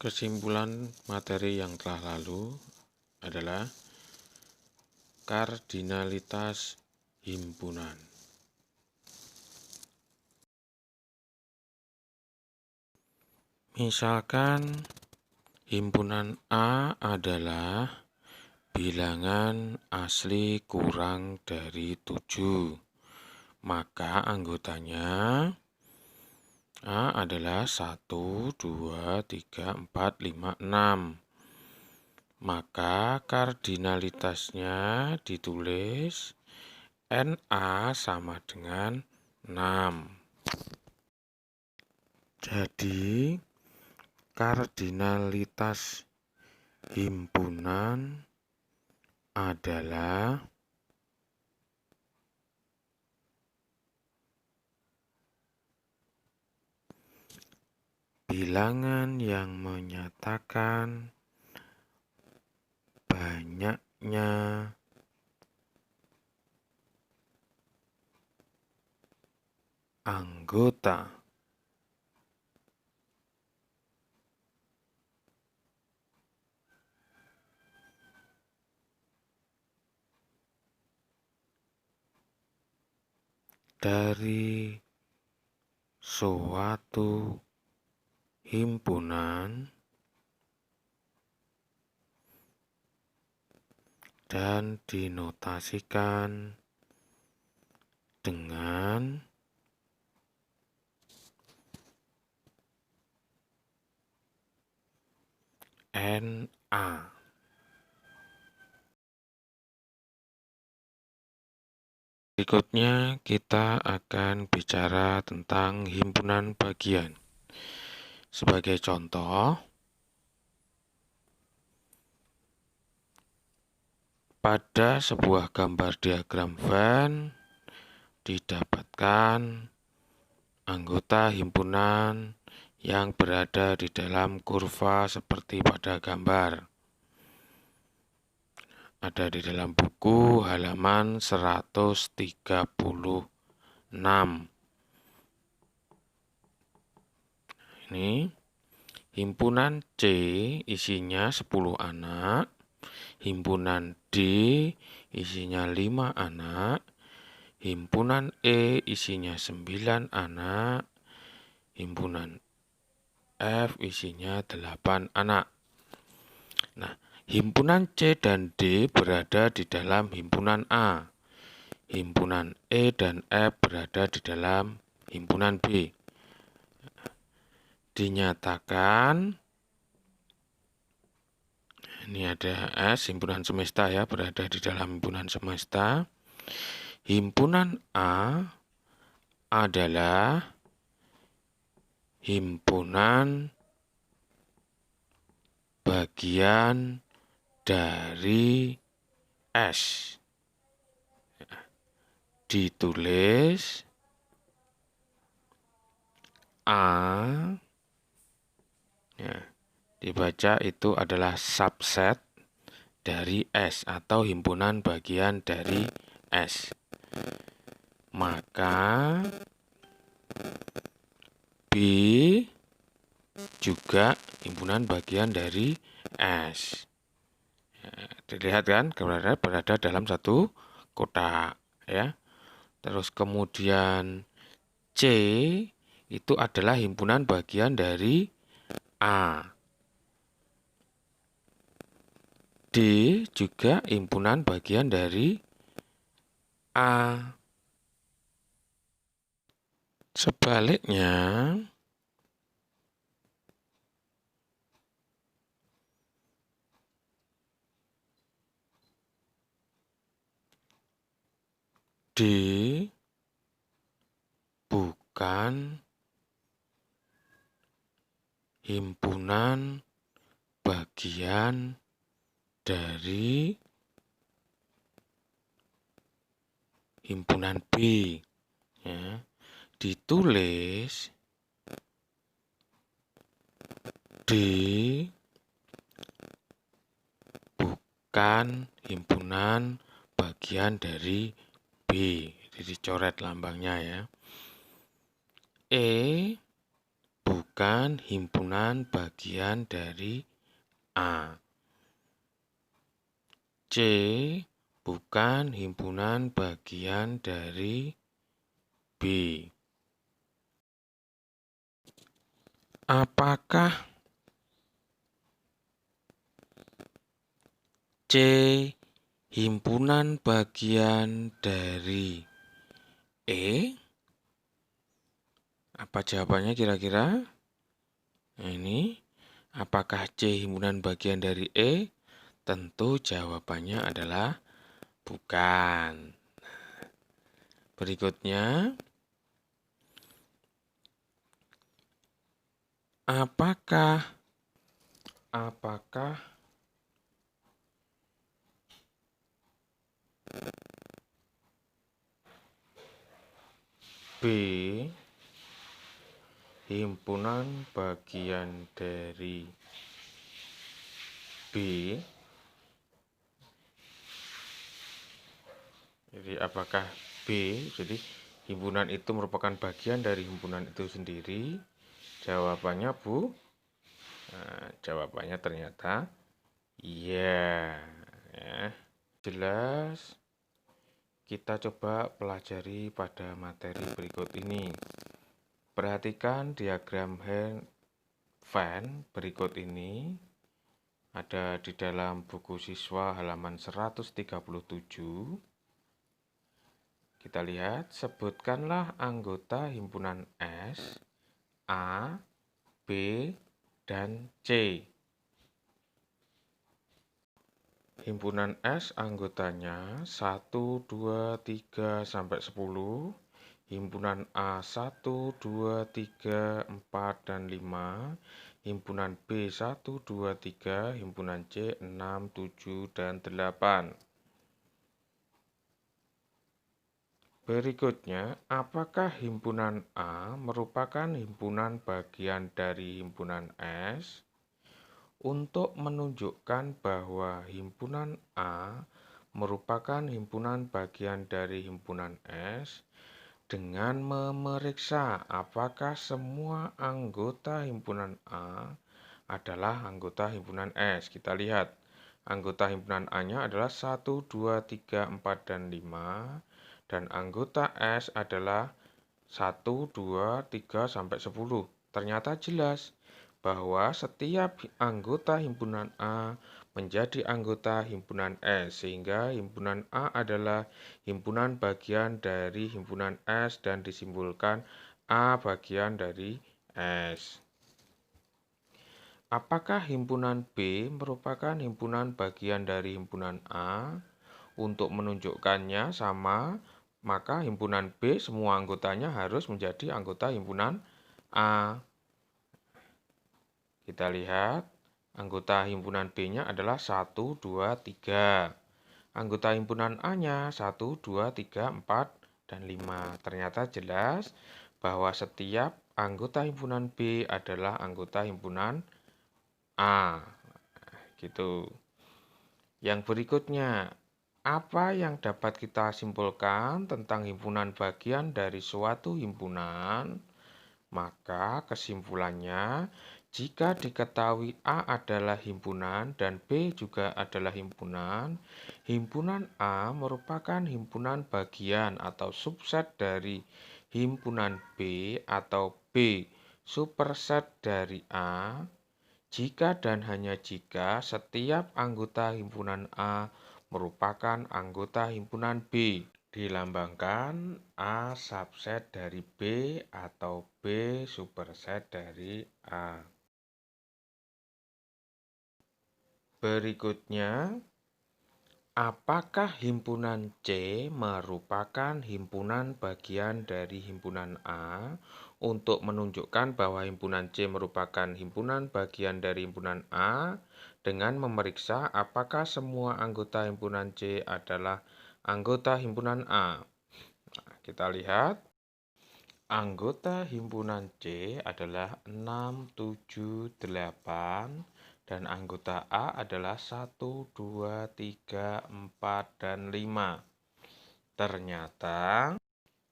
Kesimpulan materi yang telah lalu adalah kardinalitas himpunan. Misalkan himpunan A adalah bilangan asli kurang dari 7, maka anggotanya A adalah 1, 2, 3, 4, 5, 6. Maka kardinalitasnya ditulis NA sama dengan 6. Jadi kardinalitas himpunan adalah bilangan yang menyatakan banyaknya anggota dari suatu himpunan dan dinotasikan dengan NA. Berikutnya kita akan bicara tentang himpunan bagian. Sebagai contoh, pada sebuah gambar diagram Venn didapatkan anggota himpunan yang berada di dalam kurva seperti pada gambar. Ada di dalam buku halaman 136. Ini himpunan C isinya 10 anak, himpunan D isinya 5 anak, himpunan E isinya 9 anak, himpunan F isinya 8 anak. Nah, himpunan C dan D berada di dalam himpunan A. Himpunan E dan F berada di dalam himpunan B. Dinyatakan, ini ada S, himpunan semesta ya, berada di dalam himpunan semesta. Himpunan A adalah himpunan bagian dari S. Ditulis A, ya, dibaca itu adalah subset dari S atau himpunan bagian dari S. Maka B juga himpunan bagian dari S. Ya, dilihat kan, berada dalam satu kotak ya. Terus kemudian C itu adalah himpunan bagian dari A. D juga himpunan bagian dari A. Sebaliknya, D bukan himpunan bagian dari himpunan B. Ya, ditulis D bukan himpunan bagian dari B. Jadi dicoret lambangnya ya. E bukan bukan himpunan bagian dari A. C bukan himpunan bagian dari B. Apakah C himpunan bagian dari E? Apa jawabannya kira-kira? Ini, apakah C himpunan bagian dari E? Tentu jawabannya adalah bukan. Berikutnya, apakah B himpunan bagian dari B? Jadi apakah B, jadi himpunan itu merupakan bagian dari himpunan itu sendiri? Jawabannya jawabannya ternyata iya. Ya. Jelas, kita coba pelajari pada materi berikut ini. Perhatikan diagram Venn berikut ini. Ada di dalam buku siswa halaman 137. Kita lihat, sebutkanlah anggota himpunan S, A, B, dan C. Himpunan S anggotanya 1, 2, 3, sampai 10. Himpunan A 1, 2, 3, 4, dan 5. Himpunan B 1, 2, 3. Himpunan C 6, 7, dan 8. Berikutnya, apakah himpunan A merupakan himpunan bagian dari himpunan S? Untuk menunjukkan bahwa himpunan A merupakan himpunan bagian dari himpunan S, dengan memeriksa apakah semua anggota himpunan A adalah anggota himpunan S. Kita lihat, anggota himpunan A-nya adalah 1, 2, 3, 4, dan 5. Dan anggota S adalah 1, 2, 3, sampai 10. Ternyata jelas bahwa setiap anggota himpunan A menjadi anggota himpunan S, sehingga himpunan A adalah himpunan bagian dari himpunan S dan disimpulkan A bagian dari S. Apakah himpunan B merupakan himpunan bagian dari himpunan A? Untuk menunjukkannya sama, maka himpunan B semua anggotanya harus menjadi anggota himpunan A. Kita lihat, anggota himpunan B-nya adalah 1, 2, 3. Anggota himpunan A-nya 1, 2, 3, 4, dan 5. Ternyata jelas bahwa setiap anggota himpunan B adalah anggota himpunan A. Gitu. Yang berikutnya, apa yang dapat kita simpulkan tentang himpunan bagian dari suatu himpunan? Maka kesimpulannya, jika diketahui A adalah himpunan dan B juga adalah himpunan, himpunan A merupakan himpunan bagian atau subset dari himpunan B atau B superset dari A, jika dan hanya jika setiap anggota himpunan A merupakan anggota himpunan B. Dilambangkan A subset dari B atau B superset dari A. Berikutnya, apakah himpunan C merupakan himpunan bagian dari himpunan A? Untuk menunjukkan bahwa himpunan C merupakan himpunan bagian dari himpunan A, dengan memeriksa apakah semua anggota himpunan C adalah anggota himpunan A. Nah, kita lihat, anggota himpunan C adalah 6, 7, 8. Dan anggota A adalah 1, 2, 3, 4, dan 5. Ternyata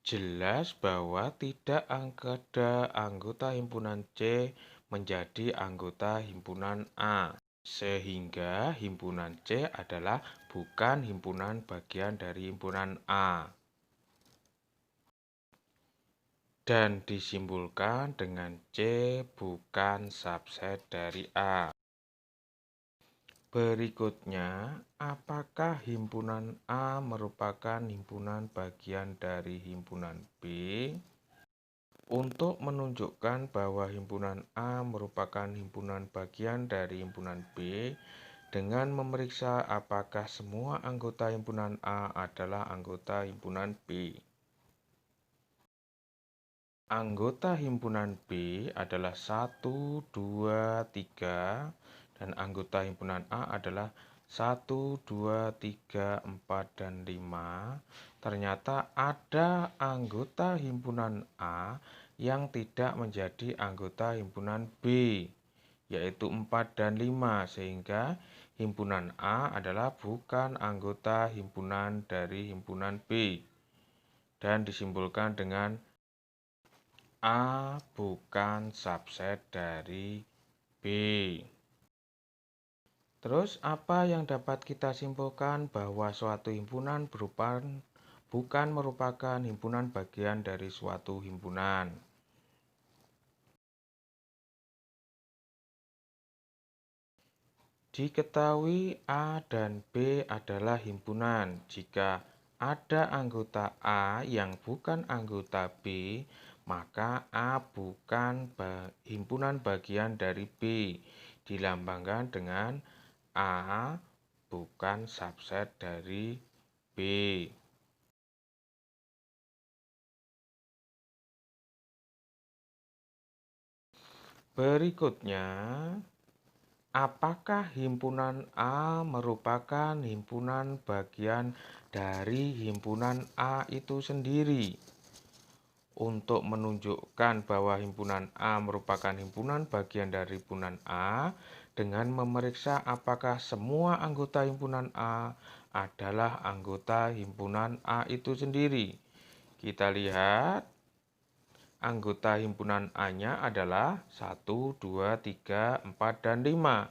Jelas bahwa tidak ada anggota himpunan C menjadi anggota himpunan A, sehingga himpunan C adalah bukan himpunan bagian dari himpunan A. Dan disimpulkan dengan C bukan subset dari A. Berikutnya, apakah himpunan A merupakan himpunan bagian dari himpunan B? Untuk menunjukkan bahwa himpunan A merupakan himpunan bagian dari himpunan B, dengan memeriksa apakah semua anggota himpunan A adalah anggota himpunan B. Anggota himpunan B adalah 1, 2, 3, dan anggota himpunan A adalah 1, 2, 3, 4, dan 5. Ternyata ada anggota himpunan A yang tidak menjadi anggota himpunan B, yaitu 4 dan 5, sehingga himpunan A adalah bukan anggota himpunan dari himpunan B. Dan disimpulkan dengan A bukan subset dari B. Terus apa yang dapat kita simpulkan bahwa suatu himpunan bukan merupakan himpunan bagian dari suatu himpunan. Diketahui A dan B adalah himpunan jika ada anggota A yang bukan anggota B, maka A bukan himpunan bagian dari B, dilambangkan dengan A bukan subset dari B. Berikutnya, apakah himpunan A merupakan himpunan bagian dari himpunan A itu sendiri? Untuk menunjukkan bahwa himpunan A merupakan himpunan bagian dari himpunan A, dengan memeriksa apakah semua anggota himpunan A adalah anggota himpunan A itu sendiri. Kita lihat, anggota himpunan A-nya adalah 1, 2, 3, 4, dan 5.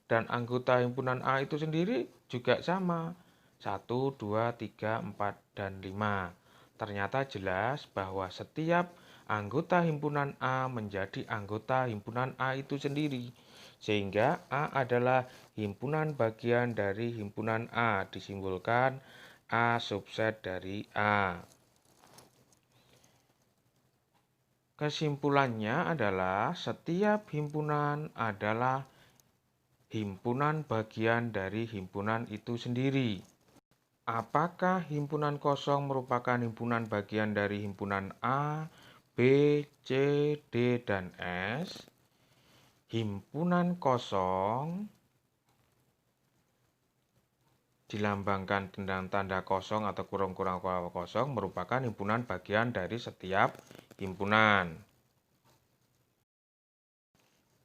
Dan anggota himpunan A itu sendiri juga sama, 1, 2, 3, 4, dan 5. Ternyata jelas bahwa setiap anggota himpunan A menjadi anggota himpunan A itu sendiri, sehingga A adalah himpunan bagian dari himpunan A, disimpulkan A subset dari A. Kesimpulannya adalah setiap himpunan adalah himpunan bagian dari himpunan itu sendiri. Apakah himpunan kosong merupakan himpunan bagian dari himpunan A, B, C, D, dan S? Himpunan kosong dilambangkan dengan tanda kosong atau kurung-kurung kosong merupakan himpunan bagian dari setiap himpunan.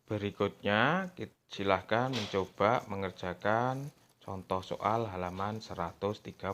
Berikutnya, silahkan mencoba mengerjakan contoh soal halaman 139.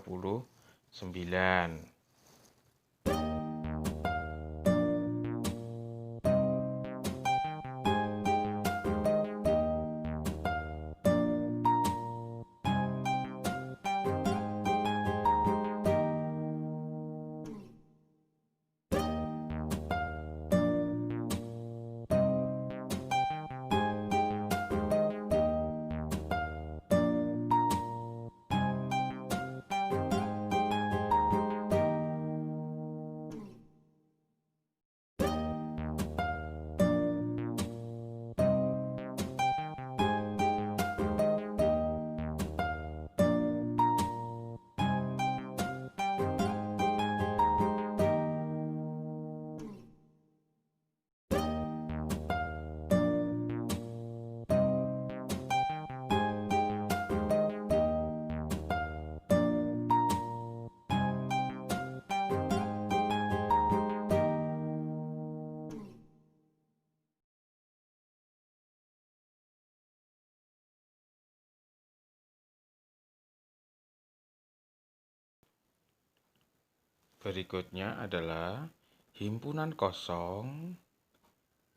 Berikutnya adalah himpunan kosong.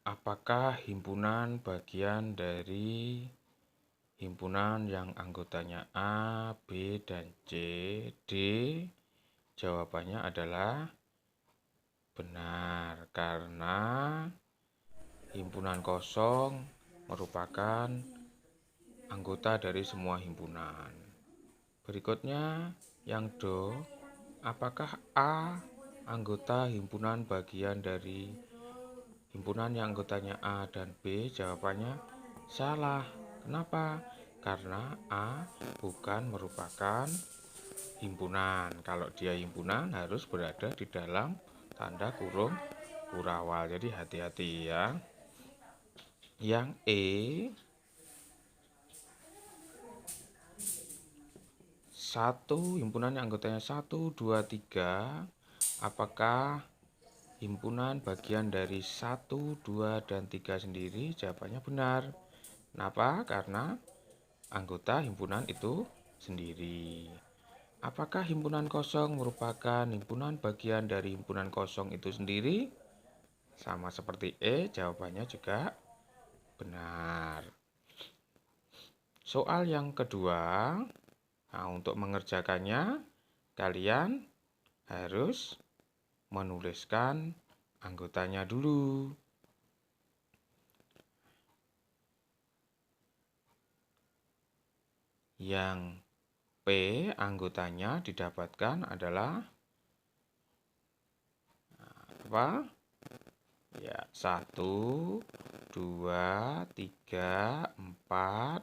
Apakah himpunan bagian dari himpunan yang anggotanya A, B, dan C? D. Jawabannya adalah benar, karena himpunan kosong merupakan anggota dari semua himpunan. Berikutnya, yang do, apakah A anggota himpunan bagian dari himpunan yang anggotanya A dan B? Jawabannya salah. Kenapa? Karena A bukan merupakan himpunan. Kalau dia himpunan harus berada di dalam tanda kurung kurawal. Jadi hati-hati ya. Yang E, himpunan yang anggotanya 1, 2, 3. Apakah himpunan bagian dari 1, 2, dan 3 sendiri? Jawabannya benar. Kenapa? Karena anggota himpunan itu sendiri. Apakah himpunan kosong merupakan himpunan bagian dari himpunan kosong itu sendiri? Sama seperti E, jawabannya juga benar. Soal yang kedua, nah untuk mengerjakannya, kalian harus menuliskan anggotanya dulu. Yang P anggotanya didapatkan adalah apa? Ya, 1, 2, 3, 4,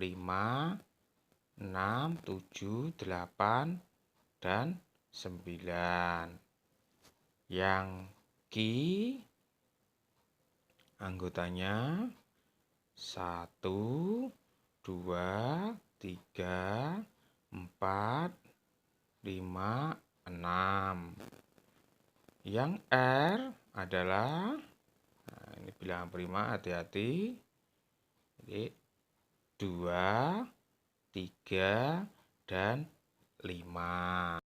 5, 6, 7, 8, dan 9. Yang Q anggotanya 1, 2, 3, 4, 5, 6. Yang R adalah, nah ini bilangan prima, hati-hati. Jadi 2, 3, dan 5.